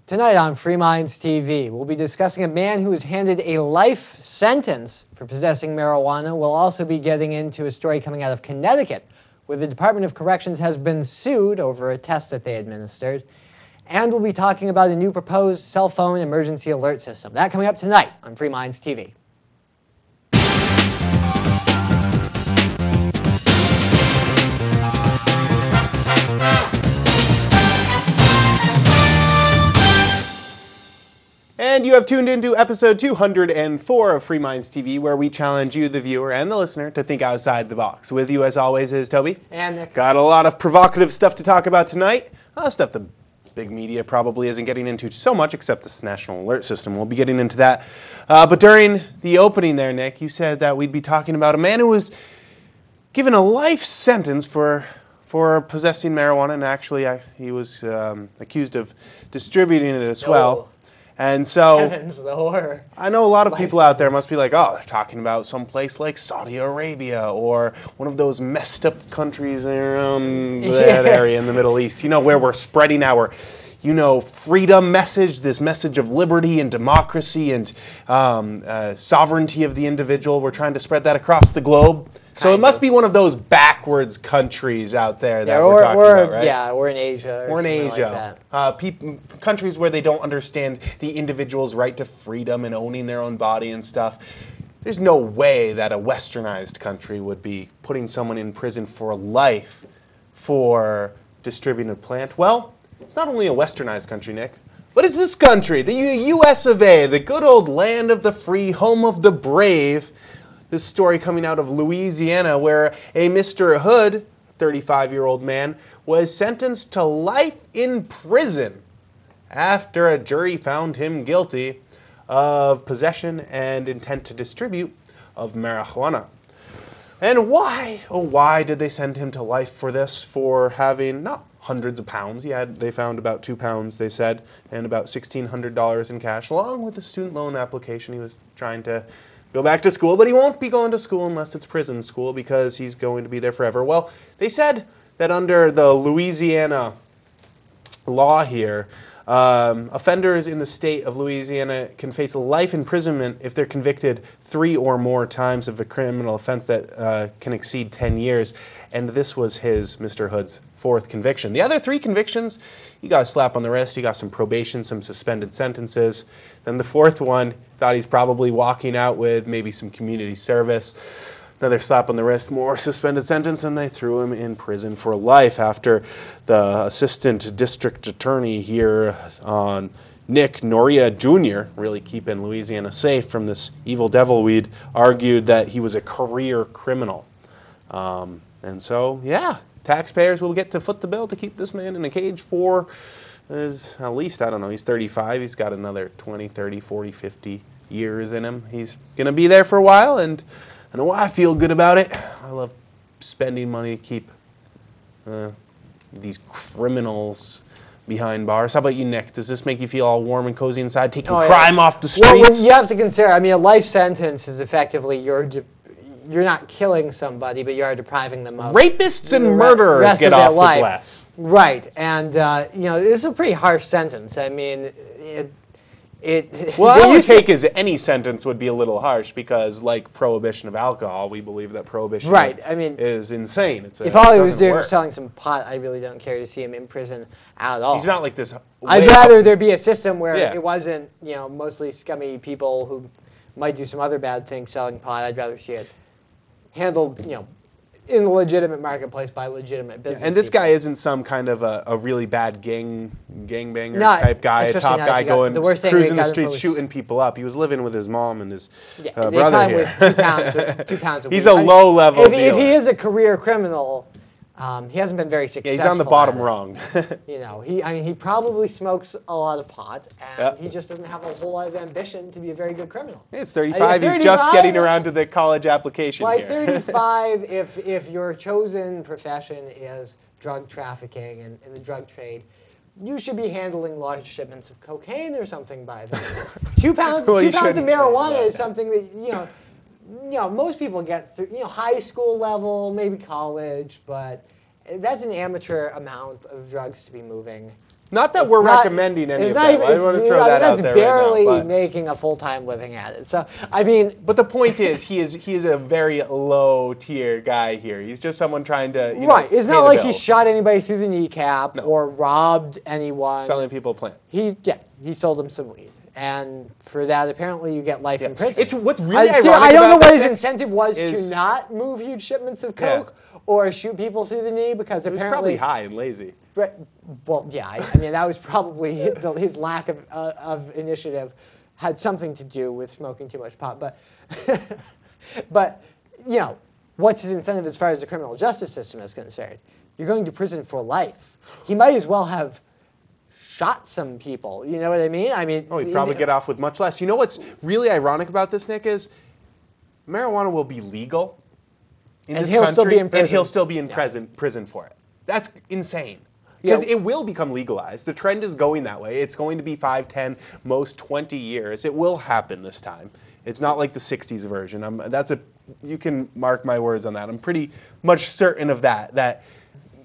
Tonight on Free Minds TV, we'll be discussing a man who was handed a life sentence for possessing marijuana. We'll also be getting into a story coming out of Connecticut, where the Department of Corrections has been sued over a test that they administered. And we'll be talking about a new proposed cell phone emergency alert system. That coming up tonight on Free Minds TV. And you have tuned into episode 204 of Free Minds TV, where we challenge you, the viewer and the listener, to think outside the box. With you, as always, is Toby. And Nick. Got a lot of provocative stuff to talk about tonight. Stuff the big media probably isn't getting into so much, except this national alert system. We'll be getting into that. But during the opening there, Nick, you said that we'd be talking about a man who was given a life sentence for possessing marijuana, and actually he was accused of distributing it as well. And so, Heavens, the horror. I know a lot of people out there must be like, oh, they're talking about some place like Saudi Arabia or one of those messed up countries around that area in the Middle East, you know, where we're spreading our, freedom message, this message of liberty and democracy and sovereignty of the individual. We're trying to spread that across the globe. So it must be one of those backwards countries out there that we're talking about, right? Yeah, we're in Asia. We're in Asia. Like countries where they don't understand the individual's right to freedom and owning their own body and stuff. There's no way that a westernized country would be putting someone in prison for life for distributing a plant. Well, it's not only a westernized country, Nick, but it's this country, the US of A, the good old land of the free, home of the brave. This story coming out of Louisiana, where a Mr. Hood, 35-year-old man, was sentenced to life in prison after a jury found him guilty of possession and intent to distribute of marijuana. And why, oh why did they send him to life for this? For having not hundreds of pounds. They found about 2 pounds, they said, and about $1,600 in cash, along with the student loan application. He was trying to go back to school, but he won't be going to school unless it's prison school because he's going to be there forever. Well, they said that under the Louisiana law here, offenders in the state of Louisiana can face life imprisonment if they're convicted 3 or more times of a criminal offense that can exceed 10 years. And this was Mr. Hood's 4th conviction. The other 3 convictions, he got a slap on the wrist, he got some probation, some suspended sentences. Then the 4th one, thought he's probably walking out with maybe some community service. Another slap on the wrist, more suspended sentence, and they threw him in prison for life after the assistant district attorney here on Nick Noria Jr., really keeping Louisiana safe from this evil devil weed, argued that he was a career criminal. And so, yeah, taxpayers will get to foot the bill to keep this man in a cage for at least, I don't know, he's 35. He's got another 20, 30, 40, 50 years in him. He's going to be there for a while, and I know I feel good about it. I love spending money to keep these criminals behind bars. How about you, Nick? Does this make you feel all warm and cozy inside, taking crime off the streets? Well, you have to consider, I mean, a life sentence is effectively you're not killing somebody, but you are depriving them of rapists and murderers get off with less. Right, and this is a pretty harsh sentence. I mean, our take is any sentence would be a little harsh because, like prohibition of alcohol, we believe that prohibition is insane. If all he was doing was selling some pot, I really don't care to see him in prison at all. He's not like this. I'd rather there be a system where it wasn't, mostly scummy people who might do some other bad things selling pot. I'd rather see it handled, in the legitimate marketplace by legitimate business And this people. guy isn't some kind of a really bad gangbanger type guy, a top guy going cruising the streets shooting people up. He was living with his mom and his brother here. With 2 pounds of He's a low level dealer. If he is a career criminal, he hasn't been very successful. Yeah, he's on the bottom rung. He probably smokes a lot of pot, and he just doesn't have a whole lot of ambition to be a very good criminal. It's 35. He's just getting around to the college application by here. 35, if your chosen profession is drug trafficking and in the drug trade, you should be handling large shipments of cocaine or something by then. 2 pounds, 2 pounds of marijuana is something that most people get through, high school level, maybe college, but that's an amateur amount of drugs to be moving Not that we're recommending any of that. I want to throw that out there barely right now. But making a full-time living at it. So, I mean... But the point is, he is a very low-tier guy here. He's just someone trying to, Right. It's not like he bills. shot anybody through the kneecap or robbed anyone. Selling people a plant. He sold them some weed. And for that, apparently, you get life in prison. It's what's really ironic I don't know about what this his incentive was to not move huge shipments of coke or shoot people through the knee, because apparently... He was probably high and lazy. Well, yeah, I mean, that was probably his lack of initiative had something to do with smoking too much pot. But, you know, what's his incentive as far as the criminal justice system is concerned? You're going to prison for life. He might as well have shot some people. You know what I mean? He'd probably get off with much less. You know what's really ironic about this, Nick, is marijuana will be legal in this country, and he'll still be in prison for it. That's insane. Because it will become legalized. The trend is going that way. It's going to be 5, 10, most 20 years. It will happen this time. It's not like the 60s version. You can mark my words on that. I'm pretty much certain of that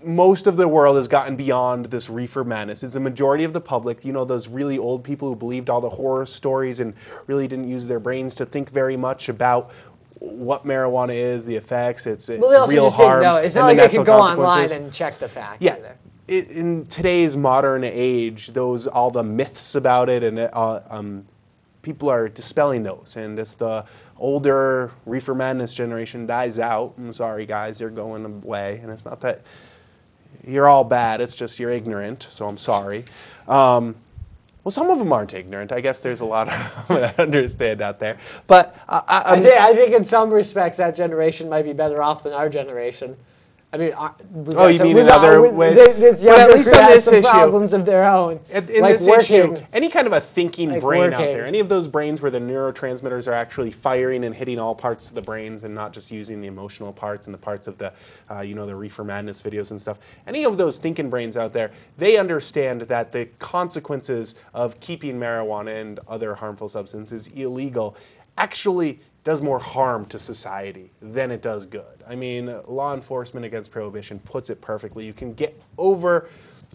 most of the world has gotten beyond this reefer madness. It's the majority of the public, those really old people who believed all the horror stories and really didn't use their brains to think very much about what marijuana is, the effects, it's real harm. It's not like they could go online and check the facts. Yeah. In today's modern age, all the myths about it, and people are dispelling those. And as the older reefer madness generation dies out, I'm sorry guys, they're going away. And it's not that you're all bad, it's just you're ignorant, so I'm sorry. Well, some of them aren't ignorant. I guess there's a lot of that understand out there. But I think in some respects that generation might be better off than our generation. I mean, you mean in other ways? But at least on this issue, problems of their own. In this issue, any kind of a thinking brain out there, any of those brains where the neurotransmitters are actually firing and hitting all parts of the brains and not just using the emotional parts and the parts of the, the reefer madness videos and stuff. Any of those thinking brains out there, they understand that the consequences of keeping marijuana and other harmful substances illegal actually does more harm to society than it does good. I mean, law enforcement against prohibition puts it perfectly. You can get over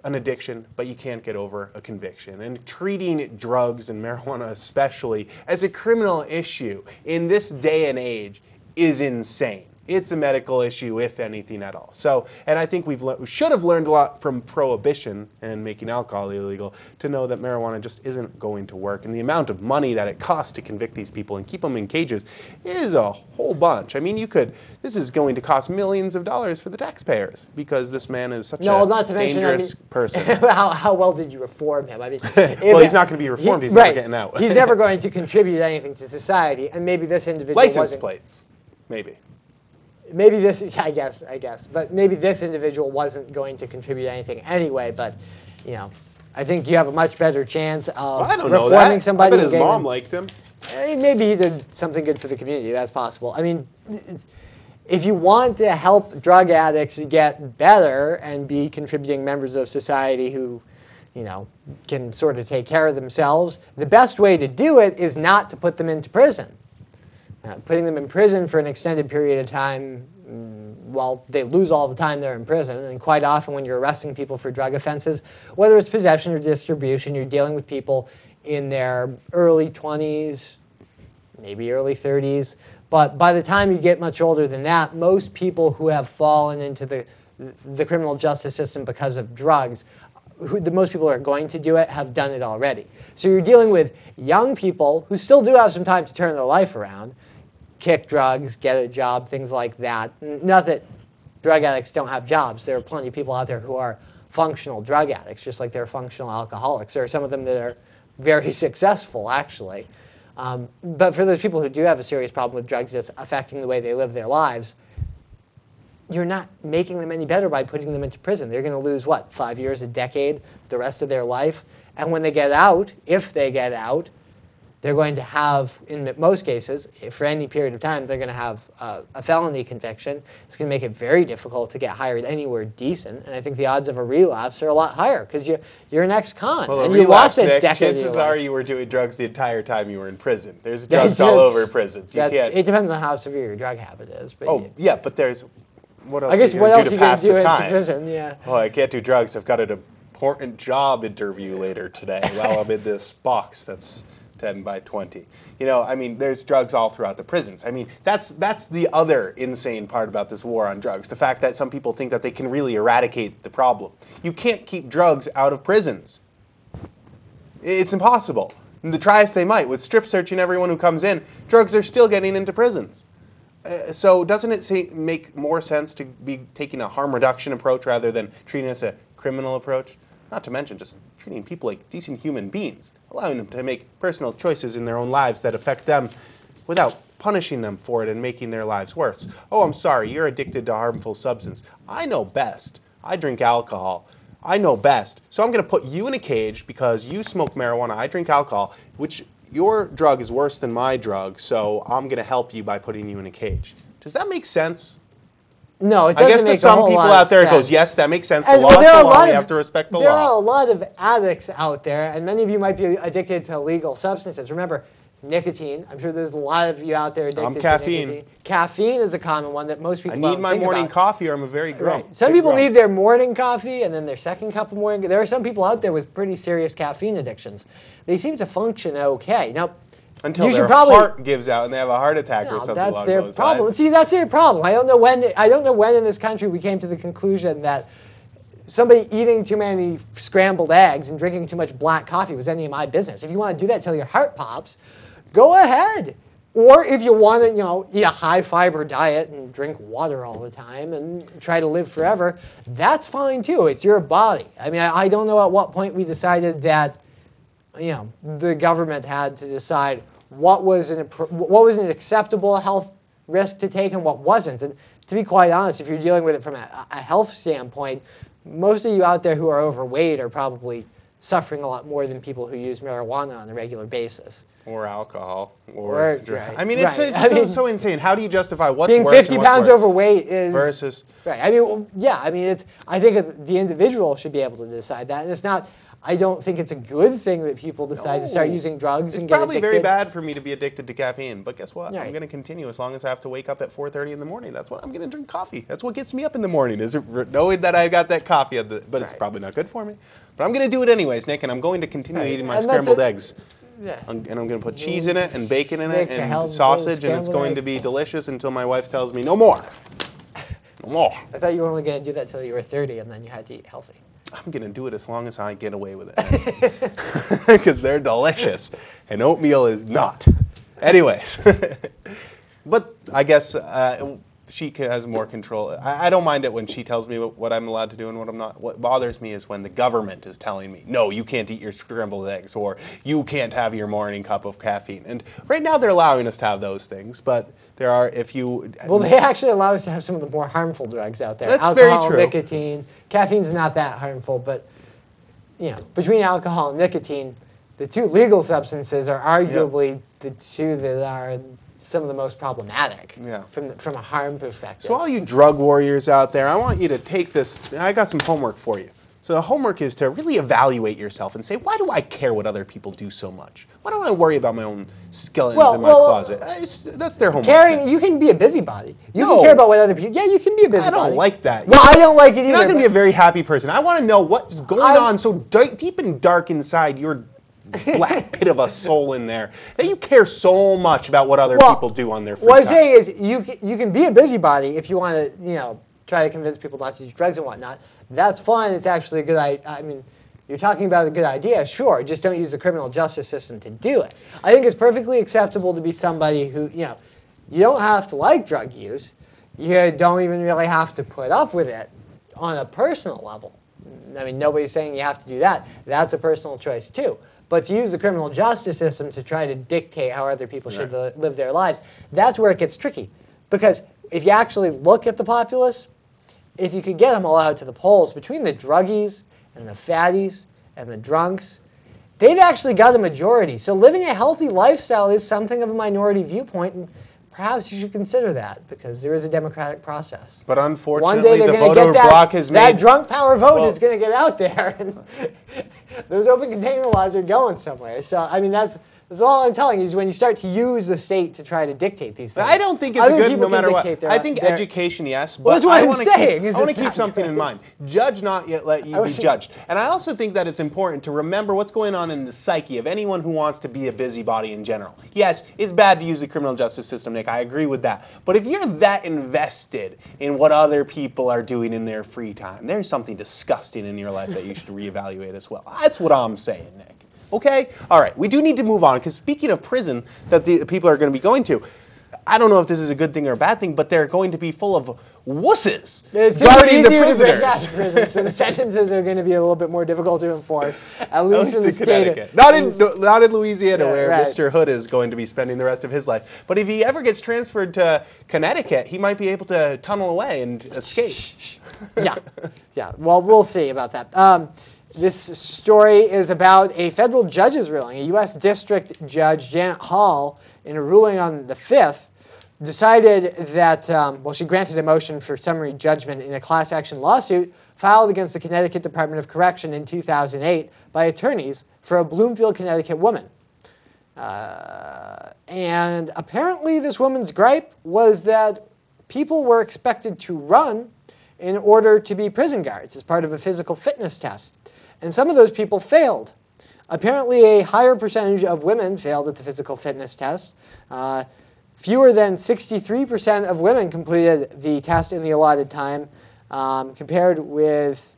an addiction, but you can't get over a conviction. And treating drugs and marijuana especially as a criminal issue in this day and age is insane. It's a medical issue, if anything at all. So, and I think we should have learned a lot from prohibition and making alcohol illegal to know that marijuana just isn't going to work. And the amount of money that it costs to convict these people and keep them in cages is a whole bunch. I mean, this is going to cost millions of dollars for the taxpayers because this man is such a dangerous person. How well did you reform him? I mean, well, he's not going to be reformed. He's never getting out. He's never going to contribute anything to society. And maybe this individual license plates, maybe. Maybe this, I guess, but maybe this individual wasn't going to contribute anything anyway. But, I think you have a much better chance of reforming somebody. I bet his mom liked him. Maybe he did something good for the community. That's possible. I mean, if you want to help drug addicts get better and be contributing members of society who, can sort of take care of themselves, the best way to do it is not to put them into prison. Putting them in prison for an extended period of time, well, they lose all the time they're in prison. And quite often when you're arresting people for drug offenses, whether it's possession or distribution, you're dealing with people in their early 20s, maybe early 30s. But by the time you get much older than that, most people who have fallen into the criminal justice system because of drugs, most people who are going to do it have done it already. So you're dealing with young people who still do have some time to turn their life around, kick drugs, get a job, things like that. Not that drug addicts don't have jobs. There are plenty of people out there who are functional drug addicts, just like there are functional alcoholics. There are some of them that are very successful, actually. But for those people who do have a serious problem with drugs that's affecting the way they live their lives, you're not making them any better by putting them into prison. They're going to lose, 5 years, a decade, the rest of their life? And when they get out, if they get out, they're going to have, in most cases, for any period of time, they're going to have a felony conviction. It's going to make it very difficult to get hired anywhere decent. And I think the odds of a relapse are a lot higher because you're an ex-con. Well, and you lost a decade. Chances are you were doing drugs the entire time you were in prison. There's drugs all over prisons. It depends on how severe your drug habit is. But but there's... What else I guess what else are you going to do in prison? Yeah. Oh, I can't do drugs. I've got to important job interview later today while I'm in this box that's 10 by 20. You know, I mean, there's drugs all throughout the prisons. I mean, that's the other insane part about this war on drugs. The fact that some people think that they can really eradicate the problem. You can't keep drugs out of prisons. It's impossible. And try as they might, with strip searching everyone who comes in, drugs are still getting into prisons. So doesn't it make more sense to be taking a harm reduction approach rather than treating it as a criminal approach? Not to mention just treating people like decent human beings, allowing them to make personal choices in their own lives that affect them without punishing them for it and making their lives worse. Oh, I'm sorry, you're addicted to a harmful substance. I know best. I drink alcohol. I know best. So I'm going to put you in a cage because you smoke marijuana, I drink alcohol, which your drug is worse than my drug, so I'm going to help you by putting you in a cage. Does that make sense? No, it doesn't. I guess to some people out there it goes, yes, that makes sense. The law's the law, we have to respect the law. There are a lot of addicts out there, and many of you might be addicted to illegal substances. Remember, nicotine. I'm sure there's a lot of you out there addicted to nicotine. Caffeine is a common one that most people don't think about. I need my morning coffee or I'm a very grump. Right. Some people need their morning coffee and then their second cup of morning. There are some people out there with pretty serious caffeine addictions. They seem to function okay. Now, until their heart gives out and they have a heart attack or something along those lines. That's their problem. See, that's their problem. I don't know when in this country we came to the conclusion that somebody eating too many scrambled eggs and drinking too much black coffee was any of my business. If you want to do that till your heart pops, go ahead. Or if you want to, eat a high-fiber diet and drink water all the time and try to live forever, that's fine too. It's your body. I mean, I don't know at what point we decided that, the government had to decide what was an acceptable health risk to take and what wasn't. And to be quite honest, if you're dealing with it from a health standpoint, most of you out there who are overweight are probably suffering a lot more than people who use marijuana on a regular basis. Or alcohol. Or right. I mean, it's so insane. How do you justify what's being worse 50 pounds overweight is versus right? I mean, yeah. I mean, I think the individual should be able to decide that, and it's not. I don't think it's a good thing that people decide to start using drugs and get addicted. It's probably very bad for me to be addicted to caffeine, but guess what? Right. I'm going to continue as long as I have to wake up at 4:30 in the morning. That's what I'm going to drink coffee. That's what gets me up in the morning, is knowing that I got that coffee. But it's probably not good for me. But I'm going to do it anyways, Nick, and I'm going to continue eating my scrambled eggs. Yeah. And I'm going to put cheese in it and bacon in it and sausage, and it's going to be delicious until my wife tells me, no more. No more. I thought you were only going to do that till you were 30 and then you had to eat healthy. I'm going to do it as long as I get away with it. Because they're delicious. And oatmeal is not. Anyways. But I guess she has more control. I don't mind it when she tells me what I'm allowed to do and what I'm not. What bothers me is when the government is telling me, no, you can't eat your scrambled eggs, or you can't have your morning cup of caffeine. And right now they're allowing us to have those things, but there are, well, they actually allow us to have some of the more harmful drugs out there. That's alcohol, very true. Nicotine. Caffeine's not that harmful, but between alcohol and nicotine, the two legal substances are arguably the two that are some of the most problematic from a harm perspective. So all you drug warriors out there, I want you to take this. I got some homework for you. So the homework is to really evaluate yourself and say, why do I care what other people do so much? Why don't I worry about my own skeletons in my closet? That's their homework. You can be a busybody. You can care about what other people. Yeah, you can be a busybody. I don't like that. Well, I don't like it either. You're not going to be a very happy person. I want to know what's going on so deep and dark inside your black pit of a soul in there that you care so much about what other people do on their free time. What I'm saying is you can be a busybody if you want to try to convince people not to use drugs and whatnot. That's fine. It's actually a good idea. I mean, you're talking about a good idea, sure. Just don't use the criminal justice system to do it. I think it's perfectly acceptable to be somebody who, you don't have to like drug use. You don't even really have to put up with it on a personal level. I mean, nobody's saying you have to do that. That's a personal choice too. But to use the criminal justice system to try to dictate how other people should live their lives, that's where it gets tricky. Because if you actually look at the populace, if you could get them all out to the polls, between the druggies and the fatties and the drunks, they've actually got a majority. So living a healthy lifestyle is something of a minority viewpoint, and perhaps you should consider that, because there is a democratic process. But unfortunately, one day the voter bloc has made... That drunk power vote is going to get out there, and those open container laws are going somewhere. So, I mean, that's That's all I'm telling you is when you start to use the state to try to dictate these things. I don't think it's other good people no can matter what. dictate I think their- education, yes, Well, but that's what I I'm want saying, to is keep it's not something good. in mind. Judge not, yet let you be judged. And I also think that it's important to remember what's going on in the psyche of anyone who wants to be a busybody in general. Yes, it's bad to use the criminal justice system, Nick. I agree with that. But if you're that invested in what other people are doing in their free time, there's something disgusting in your life that you should reevaluate as well. That's what I'm saying, Nick. Okay? All right. We do need to move on because speaking of prison that the people are going to be going to, I don't know if this is a good thing or a bad thing, but they're going to be full of wusses It's going to be guarding the easier to prisoners. break out of prison, so the sentences are going to be a little bit more difficult to enforce, at least in the state Connecticut. of... Not in Louisiana, Yeah, where right. Mr. Hood is going to be spending the rest of his life. But if he ever gets transferred to Connecticut, he might be able to tunnel away and escape. Yeah. Well, we'll see about that. This story is about a federal judge's ruling. A U.S. District Judge, Janet Hall, in a ruling on the 5th, decided that, she granted a motion for summary judgment in a class action lawsuit filed against the Connecticut Department of Correction in 2008 by attorneys for a Bloomfield, Connecticut woman. And apparently this woman's gripe was that people were expected to run in order to be prison guards as part of a physical fitness test. And some of those people failed. Apparently a higher percentage of women failed at the physical fitness test. Fewer than 63% of women completed the test in the allotted time, compared with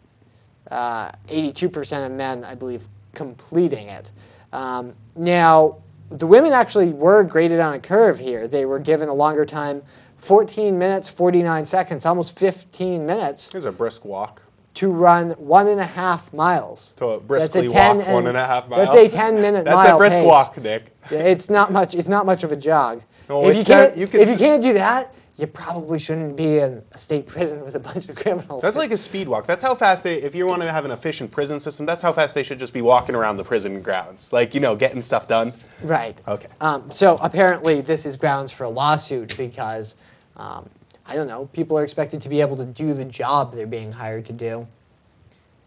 82% of men, I believe, completing it. Now, the women actually were graded on a curve here. They were given a longer time, 14 minutes, 49 seconds, almost 15 minutes. Here's a brisk walk. To run 1.5 miles. To briskly That's a 10 walk and- 1.5 miles. That's a 10-minute mile That's a brisk pace. walk, Nick. It's not much. It's not much of a jog. No, if it's you not- can't do that, you probably shouldn't be in a state prison with a bunch of criminals. That's like a speed walk. That's how fast if you want to have an efficient prison system, that's how fast they should just be walking around the prison grounds. Like, getting stuff done. Right. Okay. So apparently this is grounds for a lawsuit because, I don't know, people are expected to be able to do the job they're being hired to do.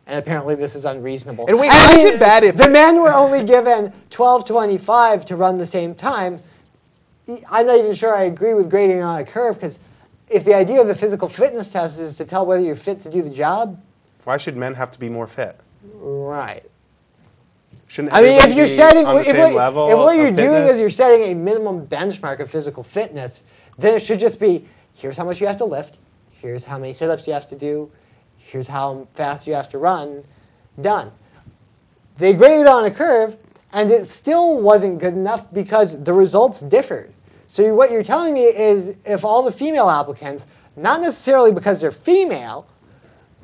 And apparently this is unreasonable. And wait, why is it bad if... The men were only given 12:25 to run the same time. I'm not even sure I agree with grading on a curve, because if the idea of the physical fitness test is to tell whether you're fit to do the job... Why should men have to be more fit? Right. Shouldn't I mean, if everybody you're be setting... on the same level if what you're of doing fitness? is you're setting a minimum benchmark of physical fitness, then it should just be, here's how much you have to lift, here's how many sit-ups you have to do, here's how fast you have to run, done. They graded on a curve, and it still wasn't good enough because the results differed. So what you're telling me is if all the female applicants, not necessarily because they're female,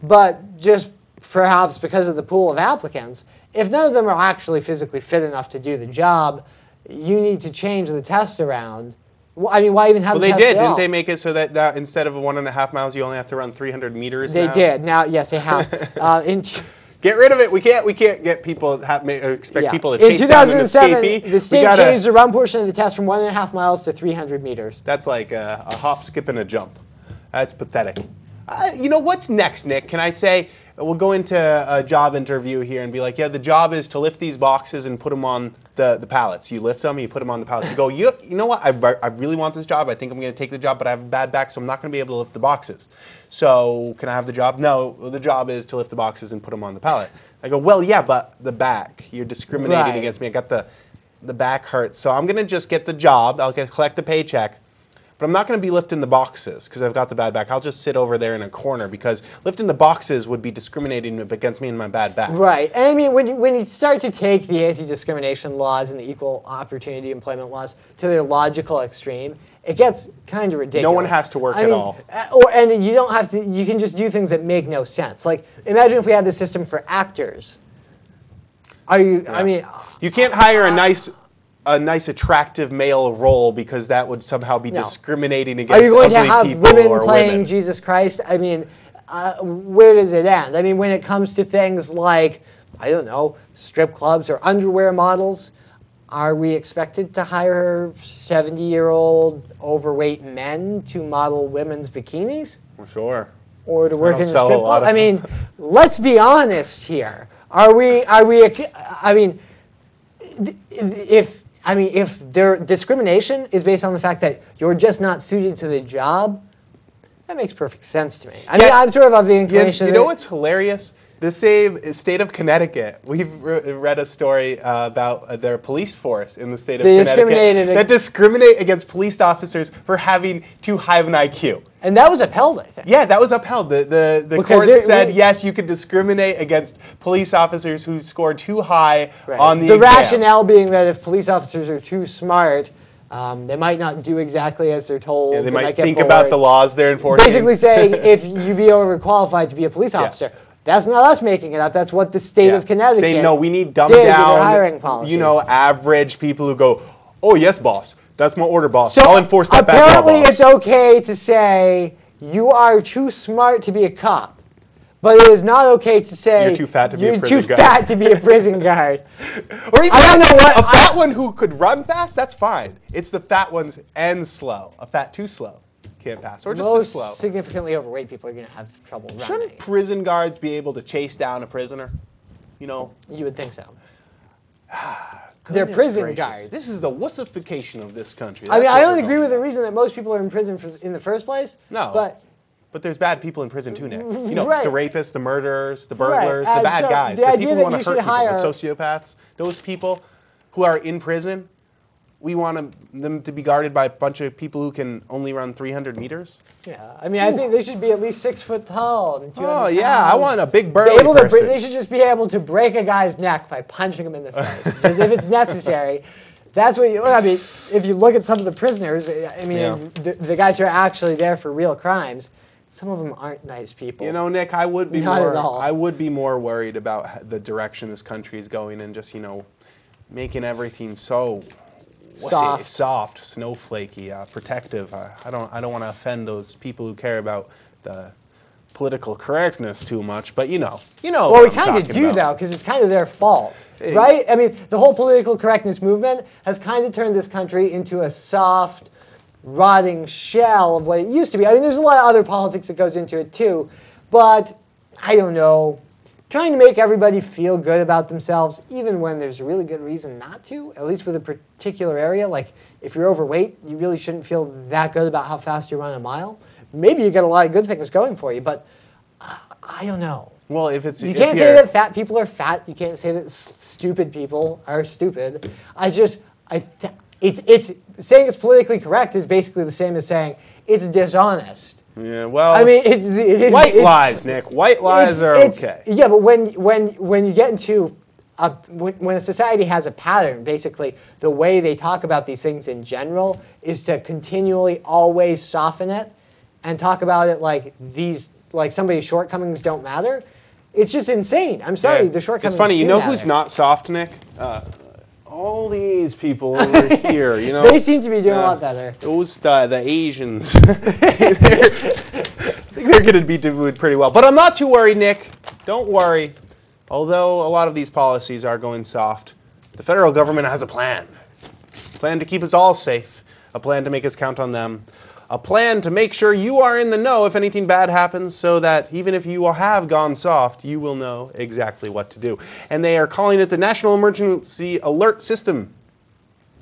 but just perhaps because of the pool of applicants, if none of them are actually physically fit enough to do the job, you need to change the test around. I mean, why even have the test at all? Didn't they make it so that instead of 1.5 miles, you only have to run 300 meters They now? did. Now, yes, they have. Get rid of it. We can't get people expect people to in chase down an 2007, escapee. the state changed the run portion of the test from 1.5 miles to 300 meters. That's like a hop, skip, and a jump. That's pathetic. What's next, Nick? Can I say we'll go into a job interview here and be like, yeah, the job is to lift these boxes and put them on the pallets. You lift them, you put them on the pallets. You go, you know what? I really want this job. I think I'm going to take the job, but I have a bad back, so I'm not going to be able to lift the boxes. So can I have the job? No, the job is to lift the boxes and put them on the pallet. I go, well, yeah, but the back. You're discriminating against me. I got the back hurts. So I'm going to just get the job. I'll collect the paycheck. But I'm not going to be lifting the boxes because I've got the bad back. I'll just sit over there in a corner because lifting the boxes would be discriminating against me and my bad back. Right. And I mean, when you start to take the anti-discrimination laws and the equal opportunity employment laws to their logical extreme, it gets kind of ridiculous. No one has to work at all. And you don't have to. You can just do things that make no sense. Like, imagine if we had this system for actors. I mean, you can't hire a nice, attractive male role because that would somehow be discriminating against people. Are you going to have women playing women. Jesus Christ? I mean, where does it end? I mean, when it comes to things like, I don't know, strip clubs or underwear models, are we expected to hire 70-year-old overweight men to model women's bikinis? Sure. Or to work in a strip sell a lot club? of I mean, let's be honest here. Are we? I mean, if I mean, if their discrimination is based on the fact that you're just not suited to the job, that makes perfect sense to me. I mean, I'm sort of the inclination. You know what's hilarious? The same state of Connecticut. We've read a story about their police force in the state of Connecticut that discriminate against police officers for having too high of an IQ. And that was upheld, I think. Yeah, that was upheld. The court said, yes, you can discriminate against police officers who score too high on the exam. Rationale being that if police officers are too smart, they might not do exactly as they're told. Yeah, they might think about the laws they're enforcing. Basically saying if you be overqualified to be a police officer. That's not us making it up. That's what the state of Connecticut saying, no, we need dumbed down, hiring policies. You know, average people who go, oh, yes, boss. That's my order, boss. So I'll enforce that back, boss. Apparently it's okay to say you are too smart to be a cop. But it is not okay to say you're too fat to be a prison guard. You're too fat to be a prison guard. Or even a fat one who could run fast, that's fine. It's the fat ones and slow. A fat too slow. Can't pass, or just too slow. Most significantly overweight people are going to have trouble running. Shouldn't prison guards be able to chase down a prisoner? You know? You would think so. They're prison guards. This is the wussification of this country. I mean, I don't agree with the reason that most people are in prison in the first place. No. But there's bad people in prison too, Nick. You know, the rapists, the murderers, the burglars, the bad guys, the people who want to hurt people, the sociopaths. Those people who are in prison, we want them to be guarded by a bunch of people who can only run 300 meters? Yeah, I mean, I think they should be at least 6 foot tall and 200 pounds. I want a big burly person. They should just be able to break a guy's neck by punching him in the face, just if it's necessary. That's what I mean, if you look at some of the prisoners, I mean, the guys who are actually there for real crimes, some of them aren't nice people. You know, Nick, I would be more worried about the direction this country is going and just, you know, making everything so soft, snowflakey, protective. I don't want to offend those people who care about the political correctness too much, but you know. Well, we kind of do though, because it's kind of their fault, right? I mean, the whole political correctness movement has kind of turned this country into a soft, rotting shell of what it used to be. I mean, there's a lot of other politics that goes into it too, but I don't know. Trying to make everybody feel good about themselves, even when there's a really good reason not to, at least with a particular area. Like, if you're overweight, you really shouldn't feel that good about how fast you run a mile. Maybe you get a lot of good things going for you, but I don't know. Well, if it's... You can't say that fat people are fat. You can't say that stupid people are stupid. It's saying it's politically correct is basically the same as saying it's dishonest. Yeah, well, I mean, it's white lies, Nick. White lies are okay. Yeah, but when you get into when a society has a pattern, basically the way they talk about these things in general is to continually always soften it and talk about it like somebody's shortcomings don't matter. It's just insane. I'm sorry, the shortcomings. It's funny. You know who's not soft, Nick? All these people over here, you know. They seem to be doing a lot better. Those the Asians, they're going to be doing pretty well. But I'm not too worried, Nick. Don't worry. Although a lot of these policies are going soft, the federal government has a plan. A plan to keep us all safe. A plan to make us count on them. A plan to make sure you are in the know if anything bad happens, so that even if you have gone soft, you will know exactly what to do. And they are calling it the National Emergency Alert System.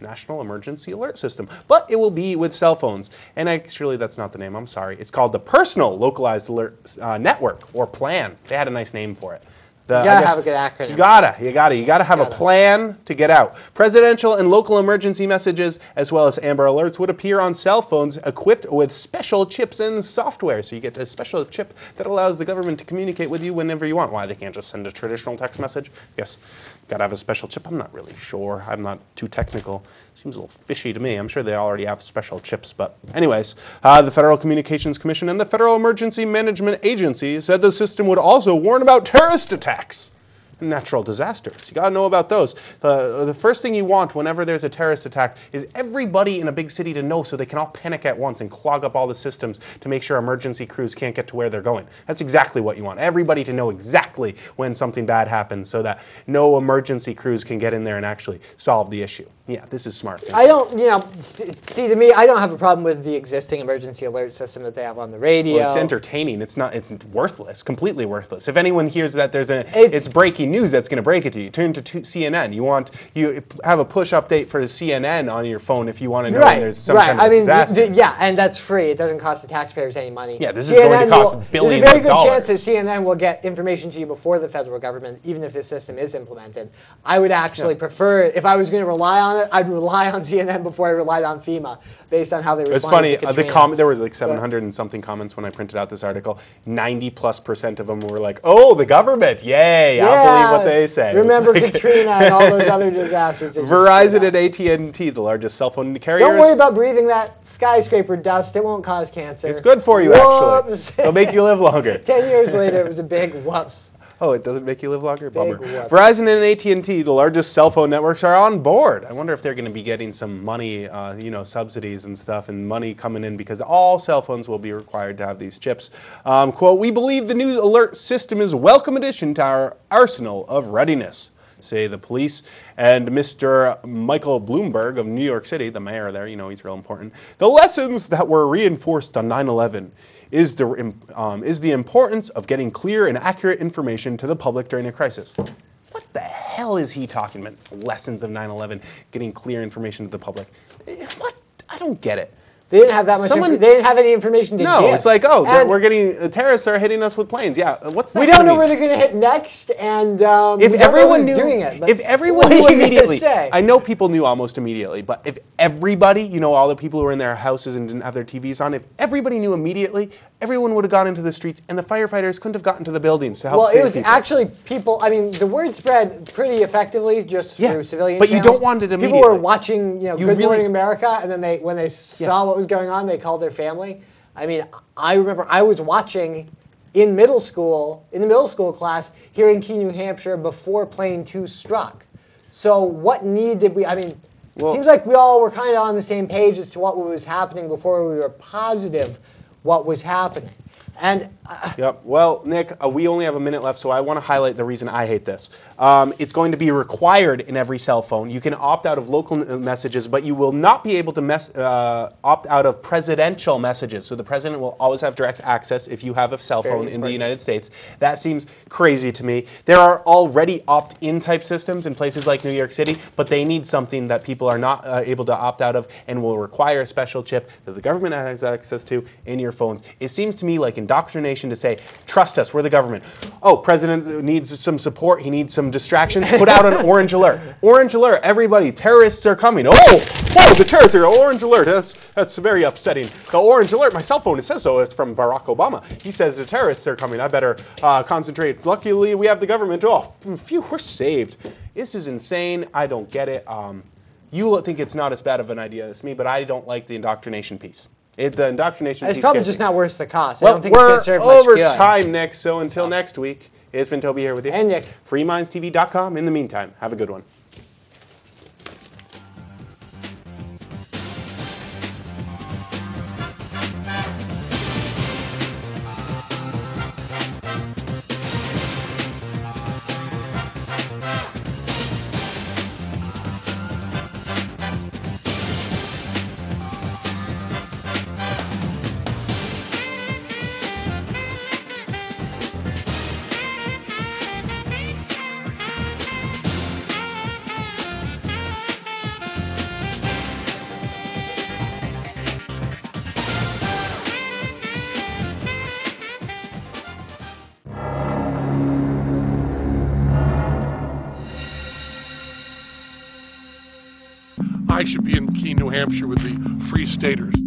National Emergency Alert System. But it will be with cell phones. And actually, that's not the name. I'm sorry. It's called the Personal Localized Alert Network, or Plan. They had a nice name for it. You gotta have a good acronym. You gotta have a plan to get out. Presidential and local emergency messages, as well as Amber Alerts, would appear on cell phones equipped with special chips and software. So you get a special chip that allows the government to communicate with you whenever you want. Why? They can't just send a traditional text message? Yes, gotta have a special chip. I'm not really sure. I'm not too technical. Seems a little fishy to me. I'm sure they already have special chips. But anyways, the Federal Communications Commission and the Federal Emergency Management Agency said the system would also warn about terrorist attacks and natural disasters. You got to know about those. The first thing you want whenever there's a terrorist attack is everybody in a big city to know, so they can all panic at once and clog up all the systems to make sure emergency crews can't get to where they're going. That's exactly what you want. Everybody to know exactly when something bad happens so that no emergency crews can get in there and actually solve the issue. Yeah, this is smart. I don't, see, to me, I don't have a problem with the existing emergency alert system that they have on the radio. Well, it's entertaining. It's worthless, completely worthless. If anyone hears that it's breaking news, that's going to break it to you. Turn to CNN. You have a push update for CNN on your phone if you want to know when there's some kind of disaster. And that's free. It doesn't cost the taxpayers any money. Yeah, this is going to cost billions of dollars. There's a very good chance that CNN will get information to you before the federal government, even if this system is implemented. I would actually prefer it. If I was going to rely on it, I'd rely on CNN before I relied on FEMA, based on how they responded to Katrina. There was like 700 and something comments when I printed out this article. 90+% of them were like, "Oh, the government! Yay! I'll believe what they say." Remember Katrina and all those other disasters. Verizon and AT&T, the largest cell phone carriers. Don't worry about breathing that skyscraper dust. It won't cause cancer. It's good for you, actually. It'll make you live longer. 10 years later, it was a big whoops. Oh, it doesn't make you live longer? Bummer. Verizon and AT&T, the largest cell phone networks, are on board. I wonder if they're going to be getting some money, subsidies and stuff, and money coming in because all cell phones will be required to have these chips. Quote, "We believe the new alert system is a welcome addition to our arsenal of readiness," say the police. And Mr. Michael Bloomberg of New York City, the mayor there, he's real important. "The lessons that were reinforced on 9/11 is the importance of getting clear and accurate information to the public during a crisis." What the hell is he talking about? Lessons of 9/11, getting clear information to the public. What? I don't get it. They didn't have that much. They didn't have any information to give. No, it's like, we're getting terrorists are hitting us with planes. Yeah, what's that? We don't know where they're going to hit next, and if everyone knew, doing it, if everyone knew immediately, I know people knew almost immediately, but if everybody, all the people who were in their houses and didn't have their TVs on, if everybody knew immediately, everyone would have gone into the streets, and the firefighters couldn't have gotten to the buildings to help save people. Well, it was actually people. I mean, the word spread pretty effectively just through civilian but channels. You don't want it immediately. People were watching, Good Morning America, and then when they saw what was going on, they called their family. I mean, I remember I was watching in the middle school class, here in Keene, New Hampshire, before Plane 2 struck. So what need did we? I mean, it seems like we all were kind of on the same page as to what was happening before we were positive what was happening. And yep. Well, Nick, we only have a minute left, so I want to highlight the reason I hate this. It's going to be required in every cell phone. You can opt out of local messages, but you will not be able to opt out of presidential messages. So the president will always have direct access if you have a cell phone in the United States. That seems crazy to me. There are already opt-in type systems in places like New York City, but they need something that people are not able to opt out of and will require a special chip that the government has access to in your phones. It seems to me like indoctrination to say, trust us, we're the government. Oh, president needs some support, he needs some distractions, put out an orange alert. Orange alert, everybody, terrorists are coming. Oh, the terrorists are orange alert. That's very upsetting. The orange alert, my cell phone, it says so. It's from Barack Obama. He says the terrorists are coming. I better concentrate. Luckily, we have the government. Oh, phew, we're saved. This is insane. I don't get it. You think it's not as bad of an idea as me, but I don't like the indoctrination piece. The indoctrination piece. It's probably just not worth the cost. Well, I don't think it's going to serve much good. We're over time, Nick, so until next week, it's been Toby here with you. And Nick. FreeMindsTV.com. In the meantime, have a good one. I should be in Keene, New Hampshire with the Free Staters.